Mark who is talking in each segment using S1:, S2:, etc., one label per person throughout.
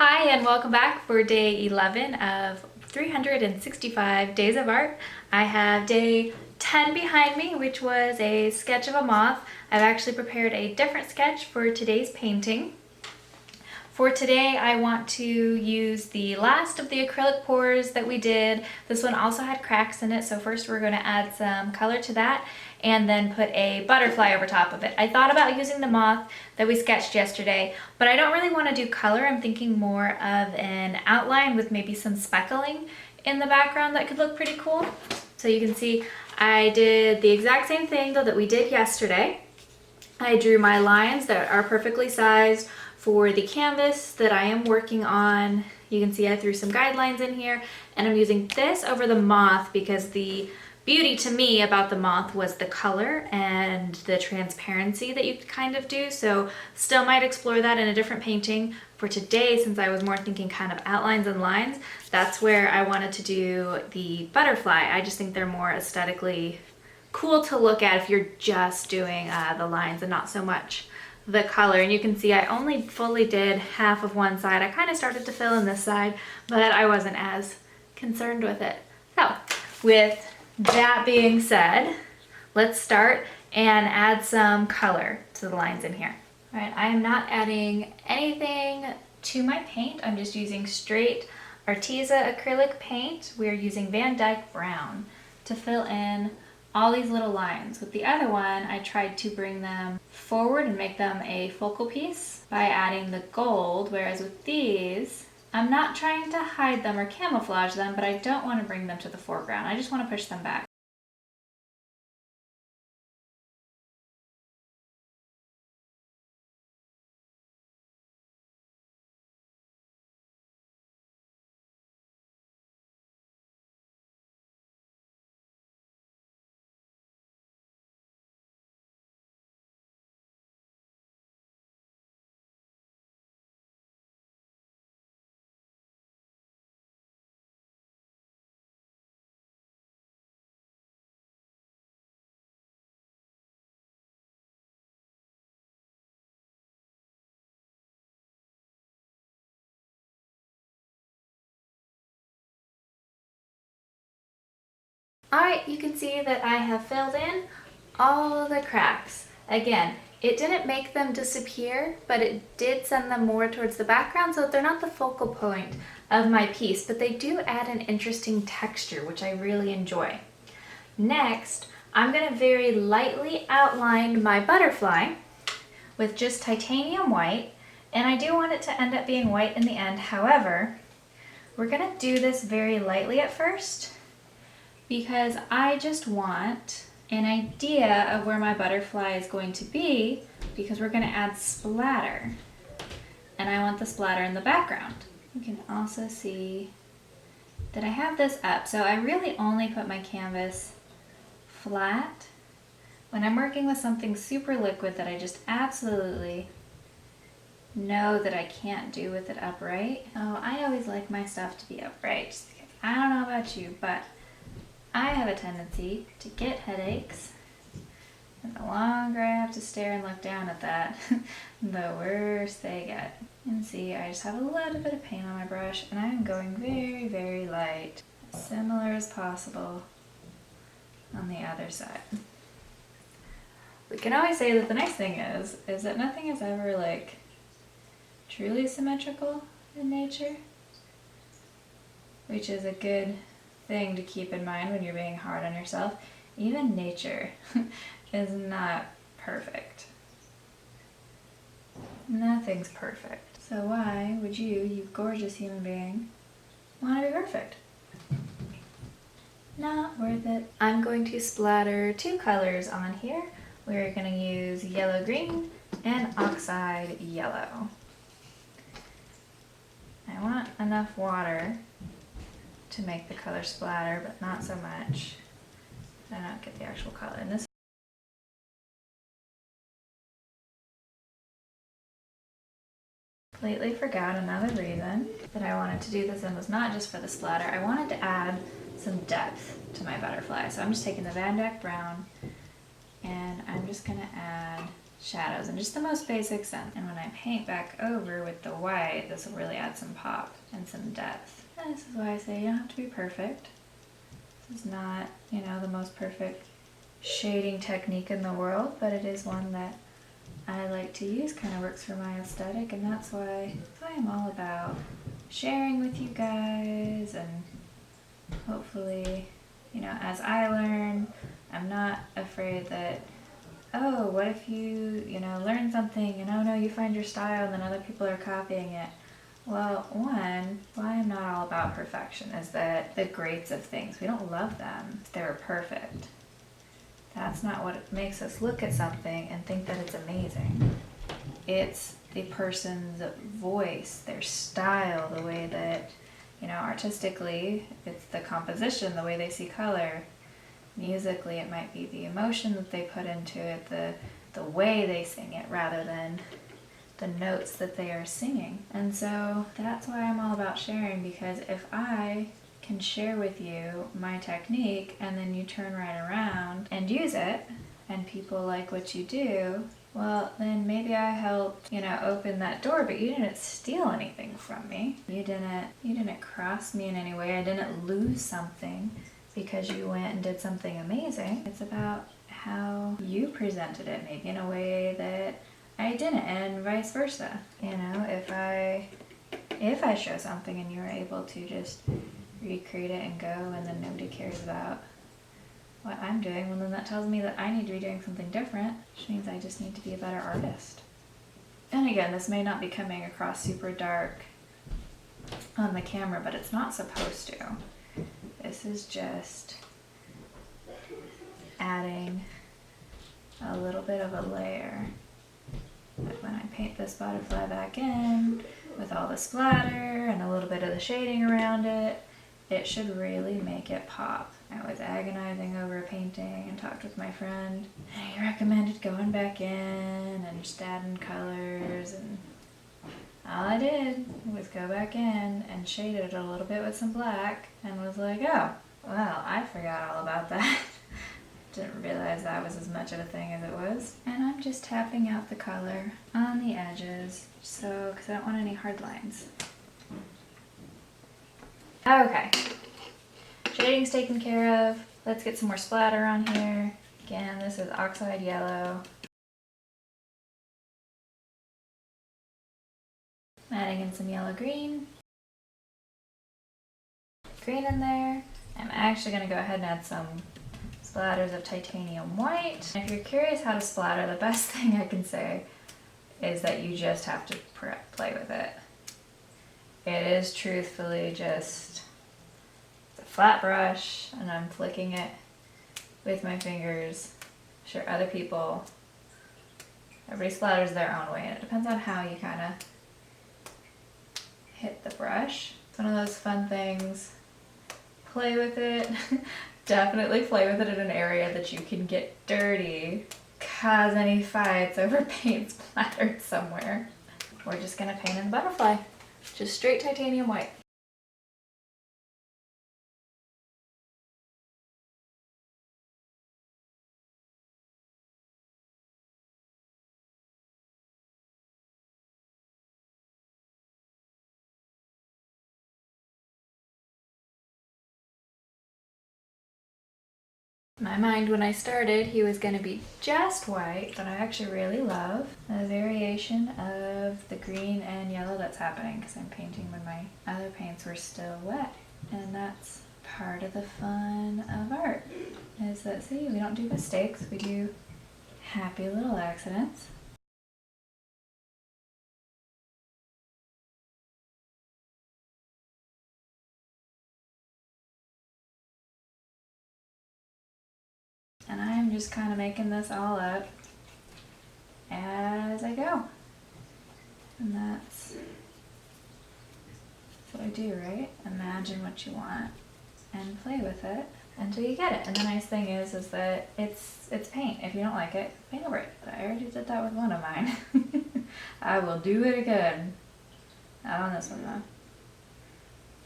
S1: Hi and welcome back for day 11 of 365 days of art. I have day 10 behind me, which was a sketch of a moth. I've actually prepared a different sketch for today's painting. For today, I want to use the last of the acrylic pours that we did. This one also had cracks in it, so first we're going to add some color to that and then put a butterfly over top of it. I thought about using the moth that we sketched yesterday, but I don't really want to do color. I'm thinking more of an outline with maybe some speckling in the background that could look pretty cool. So you can see I did the exact same thing though that we did yesterday. I drew my lines that are perfectly sized for the canvas that I am working on. You can see I threw some guidelines in here, and I'm using this over the moth because the beauty to me about the moth was the color and the transparency that you kind of do. So still might explore that in a different painting. For today, since I was more thinking kind of outlines and lines, that's where I wanted to do the butterfly. I just think they're more aesthetically cool to look at if you're just doing the lines and not so much the color. And you can see I only fully did half of one side. I kind of started to fill in this side, but I wasn't as concerned with it. So with that being said, let's start and add some color to the lines in here. All right, I am not adding anything to my paint. I'm just using straight Arteza acrylic paint. We're using Van Dyke Brown to fill in all these little lines. With the other one, I tried to bring them forward and make them a focal piece by adding the gold, whereas with these, I'm not trying to hide them or camouflage them, but I don't want to bring them to the foreground. I just want to push them back. Alright, you can see that I have filled in all the cracks. Again, it didn't make them disappear, but it did send them more towards the background, so they're not the focal point of my piece, but they do add an interesting texture, which I really enjoy. Next, I'm going to very lightly outline my butterfly with just titanium white, and I do want it to end up being white in the end. However, we're going to do this very lightly at first, because I just want an idea of where my butterfly is going to be, because we're going to add splatter, and I want the splatter in the background. You can also see that I have this up, so I really only put my canvas flat when I'm working with something super liquid that I just absolutely know that I can't do with it upright. Oh, I always like my stuff to be upright, just because I don't know about you, but I have a tendency to get headaches, and the longer I have to stare and look down at that, the worse they get. And see, I just have a little bit of paint on my brush, and I'm going very, very light, as similar as possible on the other side. We can always say that the nice thing is that nothing is ever like truly symmetrical in nature, which is a good thing to keep in mind when you're being hard on yourself. Even nature is not perfect. Nothing's perfect. So why would you gorgeous human being, want to be perfect? Not worth it. I'm going to splatter two colors on here. We're going to use yellow green and oxide yellow. I want enough water to make the color splatter, but not so much that I don't get the actual color. And this completely forgot another reason that I wanted to do this, and was not just for the splatter. I wanted to add some depth to my butterfly. So I'm just taking the Van Dyke Brown, and I'm just gonna add shadows in just the most basic sense. And when I paint back over with the white, this will really add some pop and some depth. And this is why I say you don't have to be perfect. This is not, you know, the most perfect shading technique in the world, but it is one that I like to use, kind of works for my aesthetic, and that's why I'm all about sharing with you guys, and hopefully, you know, as I learn, I'm not afraid that, oh, what if you know, learn something and oh no, you find your style and then other people are copying it. Well, one, why I'm not all about perfection is that the greats of things, we don't love them if they're perfect. That's not what makes us look at something and think that it's amazing. It's the person's voice, their style, the way that, you know, artistically, it's the composition, the way they see color. Musically, it might be the emotion that they put into it, the way they sing it, rather than the notes that they are singing. And so that's why I'm all about sharing, because if I can share with you my technique and then you turn right around and use it and people like what you do, well, then maybe I helped, you know, open that door, but you didn't steal anything from me. You didn't cross me in any way. I didn't lose something because you went and did something amazing. It's about how you presented it, maybe in a way that I didn't, and vice versa. You know, if I show something and you're able to just recreate it and go, and then nobody cares about what I'm doing, well then that tells me that I need to be doing something different, which means I just need to be a better artist. And again, this may not be coming across super dark on the camera, but it's not supposed to. This is just adding a little bit of a layer. But when I paint this butterfly back in with all the splatter and a little bit of the shading around it, it should really make it pop. I was agonizing over a painting and talked with my friend, and he recommended going back in and just adding colors, and all I did was go back in and shaded it a little bit with some black and was like, oh, well, I forgot all about that. Didn't realize that was as much of a thing as it was. And I'm just tapping out the color on the edges, because I don't want any hard lines. Okay, shading's taken care of. Let's get some more splatter on here. Again, this is oxide yellow. Adding in some yellow green. Green in there. I'm actually going to go ahead and add some splatters of titanium white. And if you're curious how to splatter, the best thing I can say is that you just have to play with it. It is truthfully just a flat brush, and I'm flicking it with my fingers. I'm sure other people, everybody splatters their own way, and it depends on how you kind of hit the brush. It's one of those fun things. Play with it. Definitely play with it in an area that you can get dirty, cause any fights over paint splattered somewhere. We're just gonna paint in the butterfly. Just straight titanium white. My mind when I started, he was going to be just white, but I actually really love the variation of the green and yellow that's happening, because I'm painting when my other paints were still wet. And that's part of the fun of art, is that, see, we don't do mistakes, we do happy little accidents. And I am just kind of making this all up as I go. And that's what I do, right? Imagine what you want and play with it until you get it. And the nice thing is that it's paint. If you don't like it, paint over it. But I already did that with one of mine. I will do it again. Not on this one though.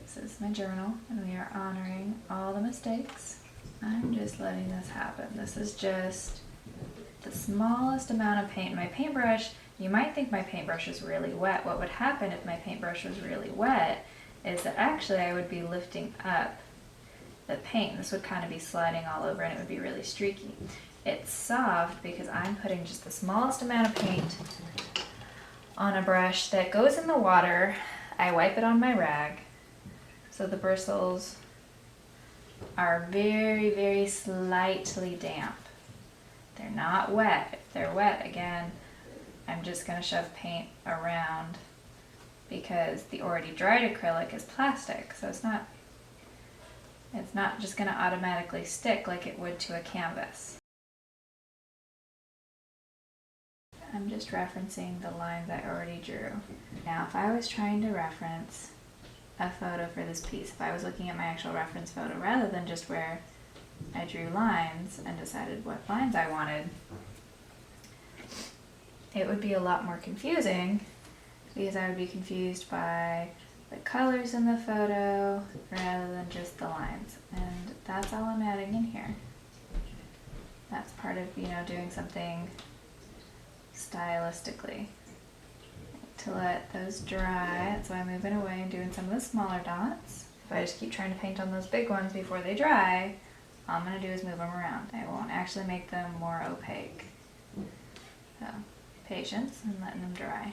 S1: This is my journal, and we are honoring all the mistakes. I'm just letting this happen. This is just the smallest amount of paint. My paintbrush, you might think my paintbrush is really wet. What would happen if my paintbrush was really wet is that actually I would be lifting up the paint. This would kind of be sliding all over and it would be really streaky. It's soft because I'm putting just the smallest amount of paint on a brush that goes in the water. I wipe it on my rag so the bristles are very, very slightly damp. They're not wet. If they're wet, again, I'm just going to shove paint around because the already dried acrylic is plastic, so it's not just going to automatically stick like it would to a canvas. I'm just referencing the lines I already drew. Now, if I was trying to reference a photo for this piece, if I was looking at my actual reference photo rather than just where I drew lines and decided what lines I wanted, it would be a lot more confusing because I would be confused by the colors in the photo rather than just the lines. And that's all I'm adding in here. That's part of, doing something stylistically. To let those dry, that's why I'm moving away and doing some of the smaller dots. If I just keep trying to paint on those big ones before they dry, all I'm going to do is move them around. I won't actually make them more opaque. So, patience and letting them dry.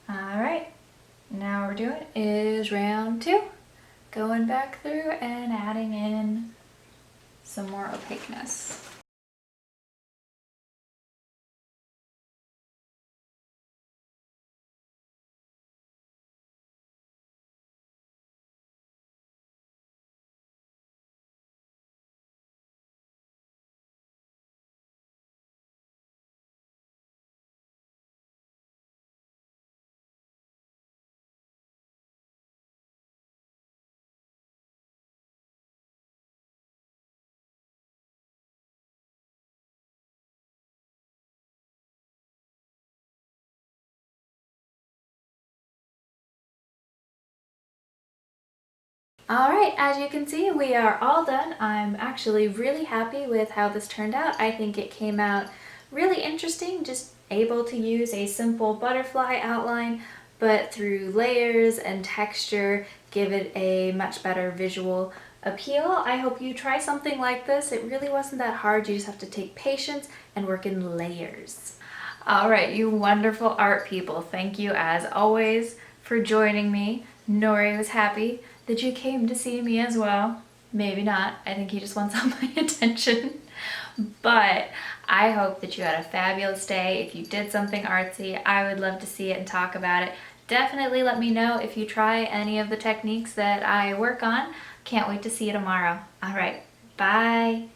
S1: Alright, now what we're doing is round 2. Going back through and adding in some more opaqueness. Alright, as you can see, we are all done. I'm actually really happy with how this turned out. I think it came out really interesting, just able to use a simple butterfly outline, but through layers and texture, give it a much better visual appeal. I hope you try something like this. It really wasn't that hard. You just have to take patience and work in layers. Alright, you wonderful art people. Thank you as always for joining me. Nori was happy that you came to see me as well. Maybe not. I think he just wants all my attention. But I hope that you had a fabulous day. If you did something artsy, I would love to see it and talk about it. Definitely let me know if you try any of the techniques that I work on. Can't wait to see you tomorrow. All right, bye.